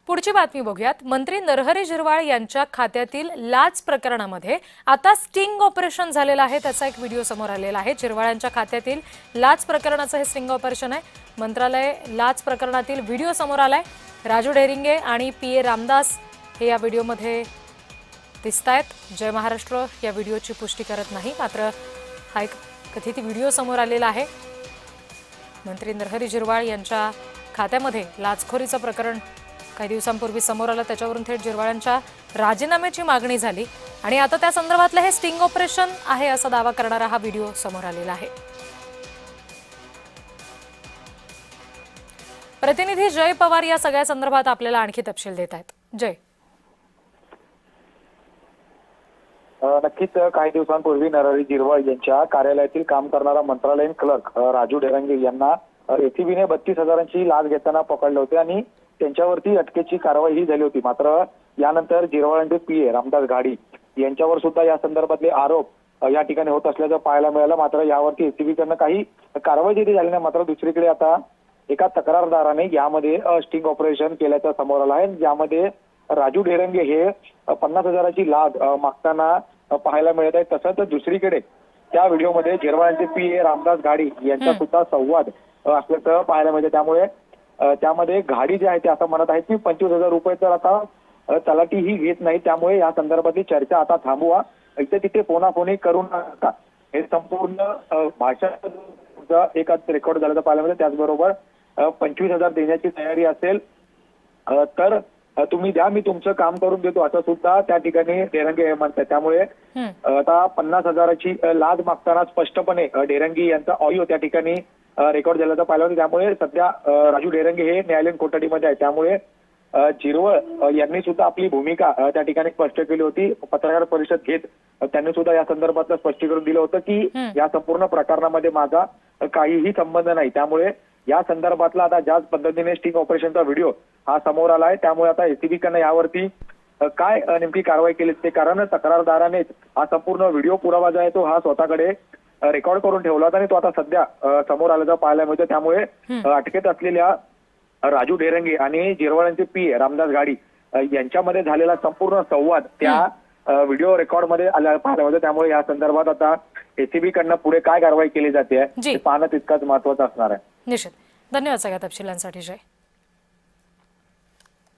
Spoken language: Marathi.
पुढची बातमी बघूयात। मंत्री नरहरी झिरवाळ यांच्या खात्यातील लाच प्रकरणामध्ये आता स्टिंग ऑपरेशन झालेलं आहे। त्याचा एक व्हिडिओ समोर आलेला आहे। झिरवाळ यांच्या खात्यातील लाच प्रकरणाचं हे स्टिंग ऑपरेशन आहे। मंत्रालय लाच प्रकरणातील व्हिडिओ समोर आलाय। राजू ढेरिंगे आणि पीए रामदास हे या व्हिडिओमध्ये दिसतायत। जय महाराष्ट्र या व्हिडिओची पुष्टी करत नाही, मात्र हा एक कथित व्हिडिओ समोर आलेला आहे। मंत्री नरहरी झिरवाळ यांच्या खात्यामध्ये लाचखोरीचं प्रकरण काही दिवसांपूर्वी समोर आलं। त्याच्यावरून थेट झिरवाळांच्या राजीनाम्याची मागणी झाली आणि आता त्या संदर्भातलं हे स्टिंग ऑपरेशन आहे असा दावा करणारा हा व्हिडिओ समोर आलेला आहे। प्रतिनिधी जय पवार या सगळ्या संदर्भात आपल्याला आणखी तपशील देत आहेत। जय, नक्कीच काही दिवसांपूर्वी नरहरी झिरवाळ यांच्या कार्यालयातील काम करणारा मंत्रालयीन क्लर्क राजू ढेरिंगे यांना एसीबीने 32,000ची लाच घेताना पकडले होते आणि त्यांच्यावरती अटकेची कारवाई ही झाली होती। मात्र यानंतर झिरवाळांचे पीए रामदास घाडी यांच्यावर सुद्धा या संदर्भातले आरोप या ठिकाणी होत असल्याचं पाहायला मिळालं। मात्र यावरती एसीबीकडनं काही कारवाई जरी झाली नाही, मात्र दुसरीकडे आता एका तक्रारदाराने यामध्ये स्टिंग ऑपरेशन केल्याचं समोर आलं आहे। यामध्ये राजू ढेरिंगे हे 50,000ची लाच मागताना पाहायला मिळत आहे। तसंच दुसरीकडे त्या व्हिडिओमध्ये झिरवाळांचे पीए रामदास घाडी यांचा सुद्धा संवाद असल्याचं पाहायला मिळतं। त्यामुळे त्यामध्ये घाडी जे आहे ते असं म्हणत आहेत की 25,000 रुपये तर आता तलाठी ही घेत नाही, त्यामुळे या संदर्भातली चर्चा आता थांबवा, इथे तिथे फोनाफोनी करू नका, हे संपूर्ण भाषा एकाच रेकॉर्ड झाल्याचं पाहायला मिळतं। त्याचबरोबर 25,000 देण्याची तयारी असेल तर तुम्ही द्या, मी तुमचं काम करून देतो असं सुद्धा त्या ठिकाणी ढेरिंगे हे म्हणतात। त्यामुळे आता 50,000ची लाच मागताना स्पष्टपणे ढेरिंगे यांचा ऑडिओ त्या ठिकाणी रेकॉर्ड झाल्याचं पाहिलं होतं। त्यामुळे सध्या राजू ढेरिंगे हे न्यायालयीन कोठडीमध्ये आहे। त्यामुळे झिरवाळ यांनी सुद्धा आपली भूमिका त्या ठिकाणी स्पष्ट केली होती। पत्रकार परिषद घेत त्यांनी सुद्धा या संदर्भातलं स्पष्टीकरण दिलं होतं की या संपूर्ण प्रकरणामध्ये माझा काहीही संबंध नाही। त्यामुळे या संदर्भातला आता ज्याच पद्धतीने स्टिंग ऑपरेशनचा व्हिडिओ हा समोर आला आहे, त्यामुळे आता एसीबीकडनं यावरती काय नेमकी कारवाई केली ते, कारण तक्रारदाराने हा संपूर्ण व्हिडिओ पुरावा जो आहे तो हा स्वतःकडे रेकॉर्ड करून ठेवला होता आणि तो आता सध्या समोर आल्याचं पाहायला मिळतं। त्यामुळे अटकेत असलेल्या राजू ढेरिंगे आणि झिरवाळांचे पीए रामदास घाडी यांच्यामध्ये झालेला संपूर्ण संवाद त्या व्हिडिओ रेकॉर्डमध्ये आल्या पाहायला मिळतं। त्यामुळे या संदर्भात आता एसीबी कडनं पुढे काय कारवाई केली जाते हे पाहणं तितकंच महत्त्वाचं असणार आहे। निश्चित, धन्यवाद सगळ्या तपशिलांसाठी जय।